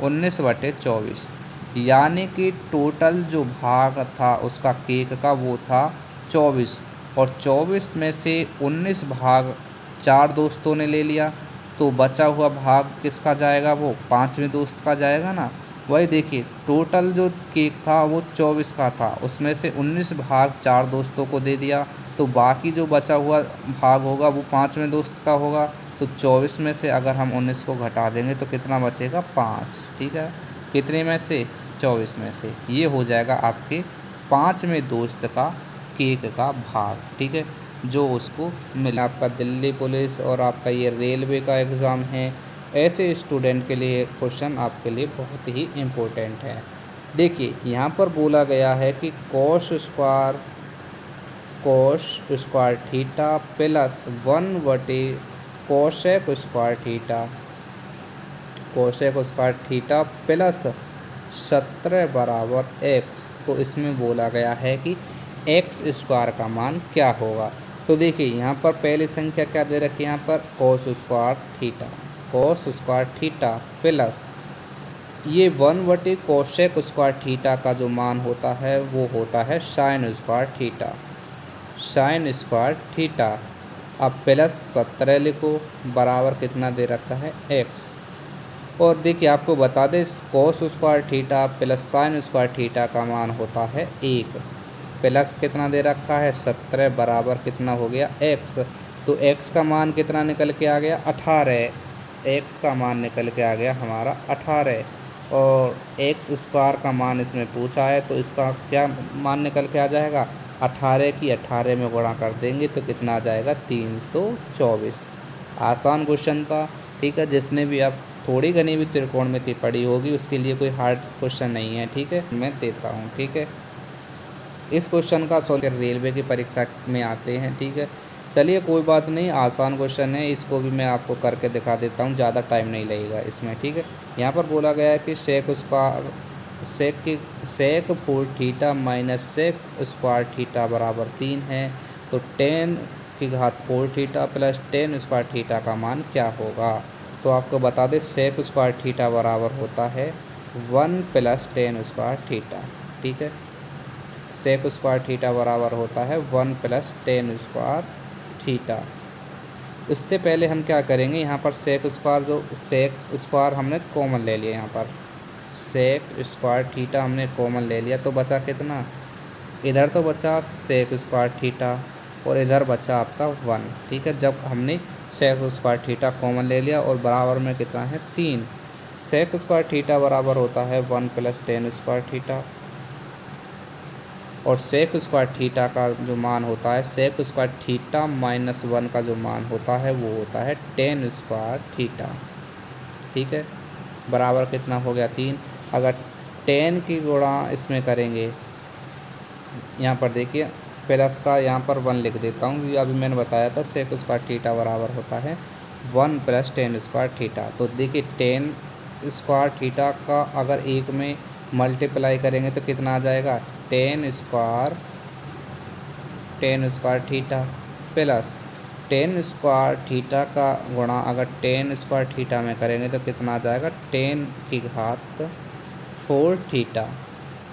19/24। यानी कि टोटल जो भाग था उसका केक का वो था 24, और 24 में से 19 भाग 4 दोस्तों ने ले लिया, तो बचा हुआ भाग किसका जाएगा, वो 5वें दोस्त का जाएगा ना। वही देखिए टोटल जो केक था वो 24 का था, उसमें से 19 भाग 4 दोस्तों को दे दिया, तो बाकी जो बचा हुआ भाग होगा वो 5वें दोस्त का होगा। तो 24 में से अगर हम 19 को घटा देंगे तो कितना बचेगा, 5। ठीक है, कितने में से, 24 में से। ये हो जाएगा आपके 5वें दोस्त का केक का भाग। ठीक है, जो उसको मिला। आपका दिल्ली पुलिस और आपका ये रेलवे का एग्ज़ाम है, ऐसे स्टूडेंट के लिए क्वेश्चन आपके लिए बहुत ही इम्पोर्टेंट है। देखिए यहाँ पर बोला गया है कि कोस स्क्वायर थीटा प्लस 1/कोसेक square theta, cosec square theta plus 17 बराबर x। तो इसमें बोला गया है कि एक्स स्क्वायर का मान क्या होगा। तो देखिए यहाँ पर पहली संख्या क्या दे रखी है, यहाँ पर कोस स्क्वायर थीटा प्लस ये 1/कोसेक स्क्वायर थीटा का जो मान होता है वो होता है साइन स्क्वायर थीटा। अब प्लस 17 लिखो, बराबर कितना दे रखा है, x। और देखिए आपको बता दें कोस square theta plus sine square theta का मान होता है 1। प्लस कितना दे रखा है, 17, बराबर कितना हो गया, x। तो x का मान कितना निकल के आ गया, 18। x का मान निकल के आ गया हमारा 18, और x स्क्वायर का मान इसमें पूछा है तो इसका क्या मान निकल के आ जाएगा, 18 की 18 में गुणा कर देंगे तो कितना आ जाएगा, 324। आसान क्वेश्चन था। ठीक है, जिसने भी आप थोड़ी घनी भी त्रिकोणमिति पढ़ी होगी उसके लिए कोई हार्ड क्वेश्चन नहीं है। ठीक है, मैं देता हूँ। ठीक है, इस क्वेश्चन का सॉल्व रेलवे की परीक्षा में आते हैं। ठीक है, चलिए कोई बात नहीं, आसान क्वेश्चन है, इसको भी मैं आपको करके दिखा देता हूँ, ज़्यादा टाइम नहीं लगेगा इसमें। ठीक है, यहाँ पर बोला गया है कि sec 4 theta minus sec square theta बराबर 3 है। तो 10 की घात 4 थीटा प्लस 10 स्क्वायर थीटा का मान क्या होगा। तो आपको बता दें सेक स्क्वायर थीटा बराबर होता है 1 + 10 स्क्वायर थीटा। ठीक है, सेक स्क्वायर थीटा बराबर होता है 1 + 10 स्क्वायर थीटा। इससे पहले हम क्या करेंगे, यहाँ पर सेक स्क्वायर हमने कॉमन ले लिया, यहाँ पर सेक स्क्वायर थीटा हमने कॉमन ले लिया, तो बचा कितना, इधर तो बचा सेक स्क्वायर थीटा और इधर बचा आपका 1। ठीक है, जब हमने सेक स्क्वायर थीटा कॉमन ले लिया और बराबर में कितना है, 3। सेक स्क्वायर थीटा बराबर होता है 1 + 10 स्क्वायर थीटा, और सेक स्क्वायर थीटा का जो मान होता है, सेक स्क्वायर थीटा माइनस 1 का जो मान होता है वो होता है 10 स्क्वायर थीटा। ठीक है, बराबर कितना हो गया, 3। अगर 10 की गुणा इसमें करेंगे, यहाँ पर देखिए प्लस का यहाँ पर 1 लिख देता हूँ, ये अभी मैंने बताया था सेक स्क्वायर थीटा बराबर होता है 1 + 10 स्क्वायर थीटा। तो देखिए 10 स्क्वायर थीटा का अगर एक में मल्टीप्लाई करेंगे तो कितना आ जाएगा, 10 square theta plus 10 square theta का गुणा अगर 10 स्क्वायर थीटा में करेंगे तो कितना आ जाएगा, 10 की घात 4 थीटा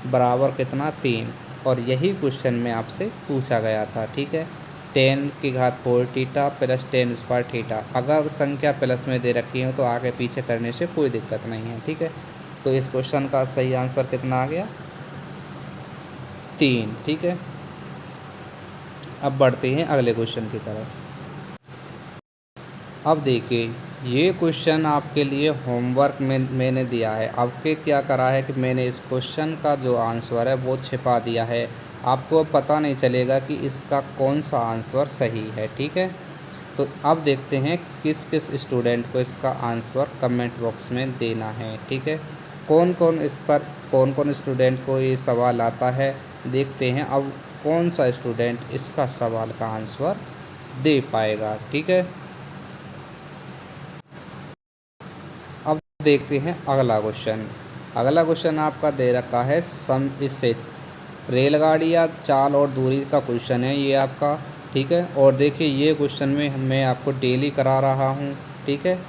बराबर कितना, 3। और यही क्वेश्चन में आपसे पूछा गया था। ठीक है, 10 की घात 4 थीटा प्लस 10 स्क्वायर थीटा। अगर संख्या प्लस में दे रखी हो तो आगे पीछे करने से कोई दिक्कत नहीं है। ठीक है, तो इस क्वेश्चन का सही आंसर कितना आ गया? 3। ठीक है, अब बढ़ते हैं अगले क्वेश्चन की तरफ। अब देखिए, ये क्वेश्चन आपके लिए होमवर्क में मैंने दिया है। आपके क्या करा है कि मैंने इस क्वेश्चन का जो आंसर है वो छिपा दिया है। आपको पता नहीं चलेगा कि इसका कौन सा आंसर सही है। ठीक है, तो अब देखते हैं किस किस स्टूडेंट को इसका आंसर कमेंट बॉक्स में देना है। ठीक है, कौन कौन स्टूडेंट को ये सवाल आता है, देखते हैं अब कौन सा स्टूडेंट इसका सवाल का आंसर दे पाएगा। ठीक है, अब देखते हैं अगला क्वेश्चन। अगला क्वेश्चन आपका दे रखा है सम इससे रेलगाड़ी या चाल और दूरी का क्वेश्चन है ये आपका। ठीक है, और देखिए ये क्वेश्चन में मैं आपको डेली करा रहा हूँ। ठीक है,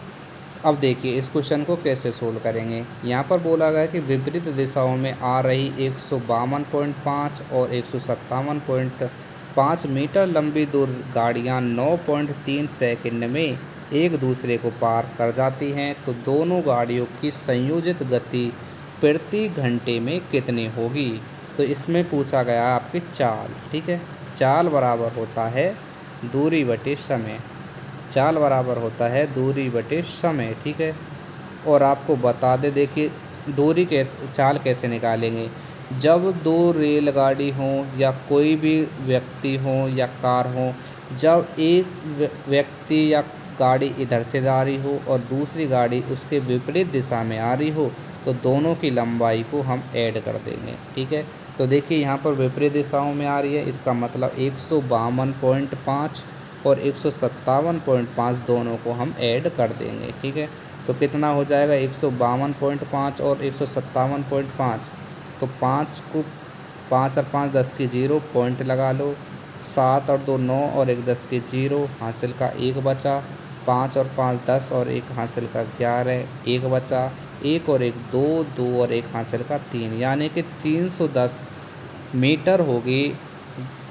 अब देखिए इस क्वेश्चन को कैसे सोल्व करेंगे। यहाँ पर बोला गया है कि विपरीत दिशाओं में आ रही 152.5 और 157.5 मीटर लंबी दूर गाड़ियाँ 9.3 सेकंड में एक दूसरे को पार कर जाती हैं, तो दोनों गाड़ियों की संयोजित गति प्रति घंटे में कितनी होगी। तो इसमें पूछा गया है आपकी चाल। ठीक है, चाल बराबर होता है दूरी बटे समय। चाल बराबर होता है दूरी बटे समय। ठीक है, और आपको बता दे, देखिए चाल कैसे निकालेंगे। जब दो रेलगाड़ी हों या कोई भी व्यक्ति हो या कार हो, जब एक व्यक्ति या गाड़ी इधर से जा रही हो और दूसरी गाड़ी उसके विपरीत दिशा में आ रही हो, तो दोनों की लंबाई को हम ऐड कर देंगे। ठीक है, तो देखिए यहाँ पर विपरीत दिशाओं में आ रही है, इसका मतलब 152.5 और 157.5 दोनों को हम ऐड कर देंगे। ठीक है, तो कितना हो जाएगा 152.5 और 157.5। तो 5 और 5 10 की 0, पॉइंट लगा लो। 7 और 2 9 और 1 10 की 0, हासिल का 1 बचा। 5 और 5 10 और 1 हासिल का 11, 1 बचा। 1 और 1 2, 2 और 1 हासिल का 3, यानी कि 310 मीटर होगी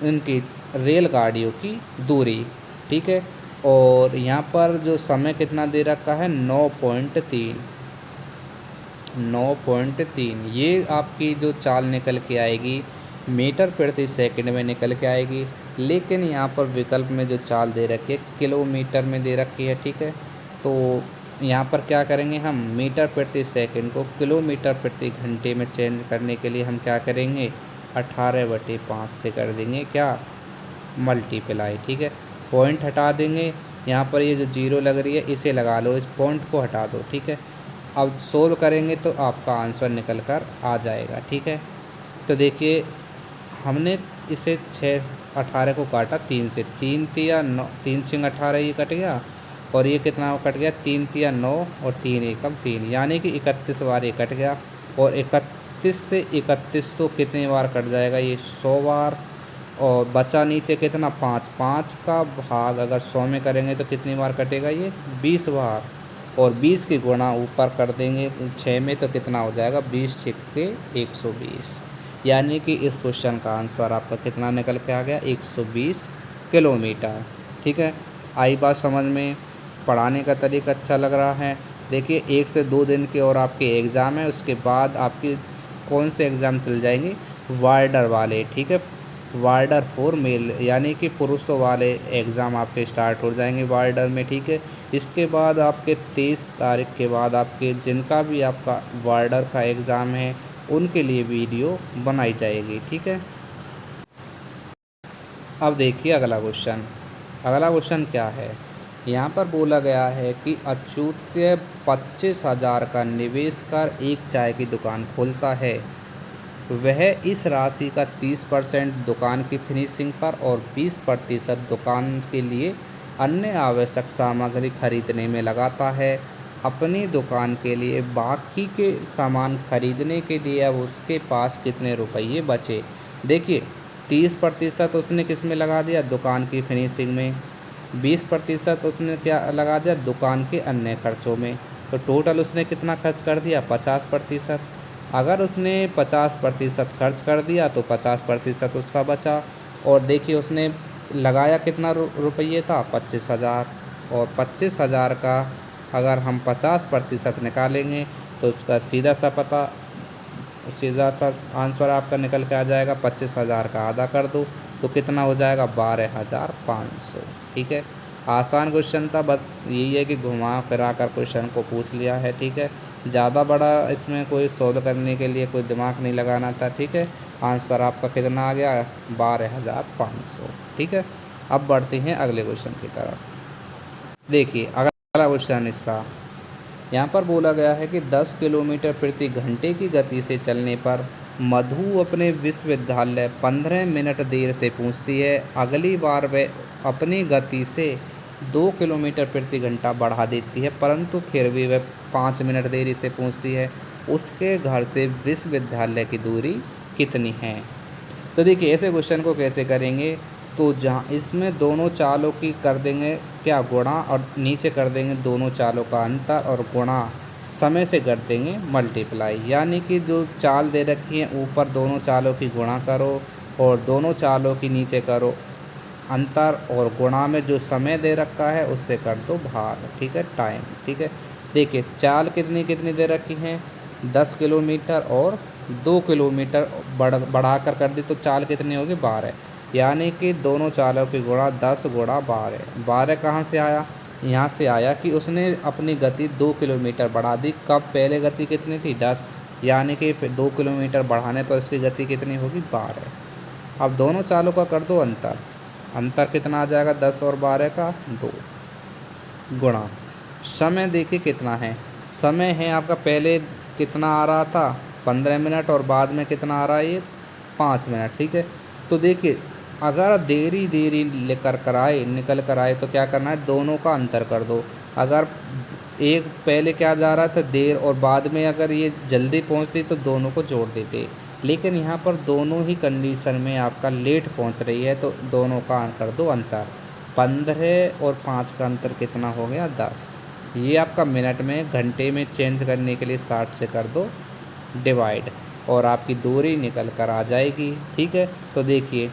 इनकी रेलगाड़ियों की दूरी। ठीक है, और यहाँ पर जो समय कितना दे रखा है 9.3। 9.3 ये आपकी जो चाल निकल के आएगी मीटर प्रति सेकंड में निकल के आएगी, लेकिन यहाँ पर विकल्प में जो चाल दे रखी है किलोमीटर में दे रखी है। ठीक है, तो यहाँ पर क्या करेंगे, हम मीटर प्रति सेकंड को किलोमीटर प्रति घंटे में चेंज करने के लिए हम क्या करेंगे 18/5 से कर देंगे क्या मल्टीप्लाई। ठीक है, पॉइंट हटा देंगे। यहाँ पर ये जो 0 लग रही है इसे लगा लो, इस पॉइंट को हटा दो। ठीक है, अब सोल्व करेंगे तो आपका आंसर निकल कर आ जाएगा। ठीक है, तो देखिए हमने इसे 6 18 को काटा 3 से, 3 तिया 9, 3 सिंग 18 ये कट गया, और ये कितना कट गया 3 तिया 9 और 3 एकम 3, यानी कि 31 बार ये कट गया। और 31 से 3100 कितनी बार कट जाएगा ये 100 बार। और बचा नीचे कितना 5, 5 का भाग अगर 100 में करेंगे तो कितनी बार कटेगा ये 20 बार। और 20 की गुणा ऊपर कर देंगे 6 में तो कितना हो जाएगा 20 छिक्के 120, यानी कि इस क्वेश्चन का आंसर आपका कितना निकल के आ गया 120 किलोमीटर। ठीक है, आई बात समझ में। पढ़ाने का तरीका अच्छा लग रहा है। देखिए 1 से 2 दिन के और आपके एग्ज़ाम है, उसके बाद आपकी कौन से एग्ज़ाम चल जाएंगे वार्डर वाले। ठीक है, वार्डर फॉर मेल यानी कि पुरुषों वाले एग्ज़ाम आपके स्टार्ट हो जाएंगे वार्डर में। ठीक है, इसके बाद आपके 23 तारीख के बाद आपके जिनका भी आपका वार्डर का एग्ज़ाम है उनके लिए वीडियो बनाई जाएगी। ठीक है, अब देखिए अगला क्वेश्चन। अगला क्वेश्चन क्या है, यहाँ पर बोला गया है कि अच्युत 25,000 का निवेश कर एक चाय की दुकान खोलता है। वह इस राशि का 30% दुकान की फिनिशिंग पर और 20% दुकान के लिए अन्य आवश्यक सामग्री खरीदने में लगाता है। अपनी दुकान के लिए बाकी के सामान खरीदने के लिए अब उसके पास कितने रुपये बचे। देखिए 30% उसने किस में लगा दिया दुकान की फिनिशिंग में, 20% उसने क्या लगा दिया दुकान के अन्य खर्चों में, तो टोटल उसने कितना खर्च कर दिया 50%। अगर उसने 50% खर्च कर दिया तो 50% उसका बचा। और देखिए उसने लगाया कितना रुपये था, 25,000। और 25,000 का अगर हम 50% निकालेंगे तो उसका सीधा सा आंसर आपका निकल के आ जाएगा। 25,000 का आधा कर दो तो कितना हो जाएगा, 12,500। ठीक है, आसान क्वेश्चन था, बस यही है कि घुमा फिरा कर क्वेश्चन को पूछ लिया है। ठीक है, ज़्यादा बड़ा इसमें कोई सॉल्व करने के लिए कोई दिमाग नहीं लगाना था। ठीक है, आंसर आपका कितना आ गया, 12,500। ठीक है, अब बढ़ते हैं अगले क्वेश्चन की तरफ। देखिए अगला क्वेश्चन इसका यहाँ पर बोला गया है कि 10 किलोमीटर प्रति घंटे की गति से चलने पर मधु अपने विश्वविद्यालय 15 मिनट देर से पहुँचती है। अगली बार वह अपनी गति से 2 किलोमीटर प्रति घंटा बढ़ा देती है, परंतु फिर भी वह 5 मिनट देरी से पहुँचती है। उसके घर से विश्वविद्यालय की दूरी कितनी है? तो देखिए ऐसे क्वेश्चन को कैसे करेंगे, तो जहाँ इसमें दोनों चालों की कर देंगे क्या, गुणा, और नीचे कर देंगे दोनों चालों का अंतर और गुणा समय से कर देंगे मल्टीप्लाई। यानी कि जो चाल दे रखी है ऊपर दोनों चालों की गुणा करो और दोनों चालों की नीचे करो अंतर, और गुणा में जो समय दे रखा है उससे कर दो भाग। ठीक है, टाइम। ठीक है, देखिए चाल कितनी कितनी दे रखी हैं, 10 किलोमीटर और 2 किलोमीटर बढ़ाकर कर दी तो चाल कितनी होगी, 12। यानी कि दोनों चालों की गुणा 10 गुणा 12। 12 कहाँ से आया, यहाँ से आया कि उसने अपनी गति 2 किलोमीटर बढ़ा दी। कब, पहले गति कितनी थी, 10। यानी कि 2 किलोमीटर बढ़ाने पर उसकी गति कितनी होगी, 12। अब दोनों चालों का कर दो अंतर, अंतर कितना आ जाएगा, 10 और 12 का 2 गुणा समय। देखिए कितना है, समय है आपका पहले कितना आ रहा था, 15 मिनट, और बाद में कितना आ रहा है, ये 5 मिनट। ठीक है, तो देखिए अगर देरी देरी लेकर कर आए निकल कर आए तो क्या करना है, दोनों का अंतर कर दो। अगर एक पहले क्या जा रहा था, देर, और बाद में अगर ये जल्दी पहुंचती तो दोनों को जोड़ देते। लेकिन यहाँ पर दोनों ही कंडीशन में आपका लेट पहुंच रही है तो दोनों का कर दो अंतर। 15 और 5 का अंतर कितना हो गया, 10। ये आपका मिनट में, घंटे में चेंज करने के लिए 60 से कर दो डिवाइड और आपकी दूरी निकल कर आ जाएगी। ठीक है, तो देखिए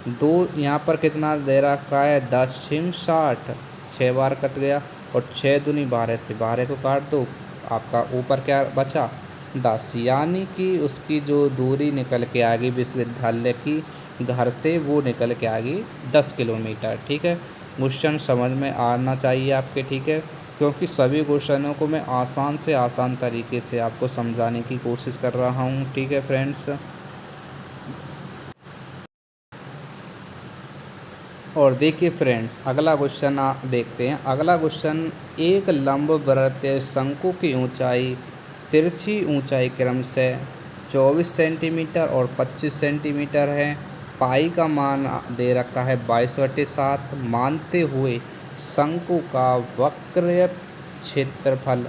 दो यहाँ पर कितना दे रखा है, 10 छिम 60, 6 बार कट गया, और 6 दूनी 12 से 12 को काट दो, आपका ऊपर क्या बचा, 10। यानी कि उसकी जो दूरी निकल के आ गई विश्वविद्यालय की घर से, वो निकल के आ गई 10 किलोमीटर। ठीक है, क्वेश्चन समझ में आना चाहिए आपके। ठीक है, क्योंकि सभी क्वेश्चनों को मैं आसान से आसान तरीके से आपको समझाने की कोशिश कर रहा हूँ। ठीक है फ्रेंड्स, और देखिए फ्रेंड्स अगला क्वेश्चन आप देखते हैं। अगला क्वेश्चन, एक लंबवृत्तीय शंकु की ऊंचाई तिरछी ऊंचाई क्रमशः 24 सेंटीमीटर और 25 सेंटीमीटर है। पाई का मान दे रखा है 22/7। मानते हुए शंकु का वक्र क्षेत्रफल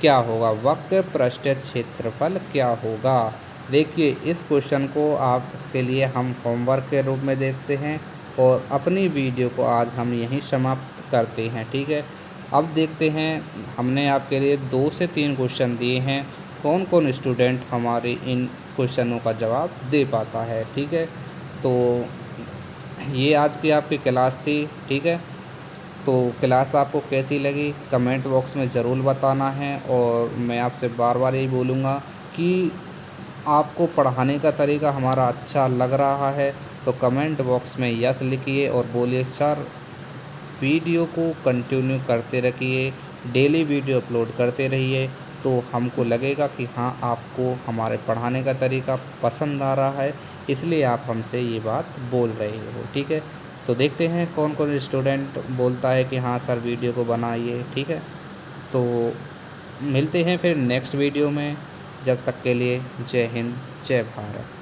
क्या होगा, वक्र पृष्ठ क्षेत्रफल क्या होगा। देखिए इस क्वेश्चन को आपके लिए हम होमवर्क के रूप में देखते हैं और अपनी वीडियो को आज हम यहीं समाप्त करते हैं। ठीक है, अब देखते हैं, हमने आपके लिए 2 से 3 क्वेश्चन दिए हैं, कौन कौन स्टूडेंट हमारे इन क्वेश्चनों का जवाब दे पाता है। ठीक है, तो ये आज की आपकी क्लास थी। ठीक है, तो क्लास आपको कैसी लगी कमेंट बॉक्स में ज़रूर बताना है, और मैं आपसे बार बार यही बोलूँगा कि आपको पढ़ाने का तरीका हमारा अच्छा लग रहा है तो कमेंट बॉक्स में यस लिखिए और बोलिए सर वीडियो को कंटिन्यू करते रखिए, डेली वीडियो अपलोड करते रहिए, तो हमको लगेगा कि हाँ आपको हमारे पढ़ाने का तरीका पसंद आ रहा है, इसलिए आप हमसे ये बात बोल रहे हो। ठीक है, तो देखते हैं कौन कौन स्टूडेंट बोलता है कि हाँ सर वीडियो को बनाइए। ठीक है, तो मिलते हैं फिर नेक्स्ट वीडियो में, जब तक के लिए जय हिंद जय भारत।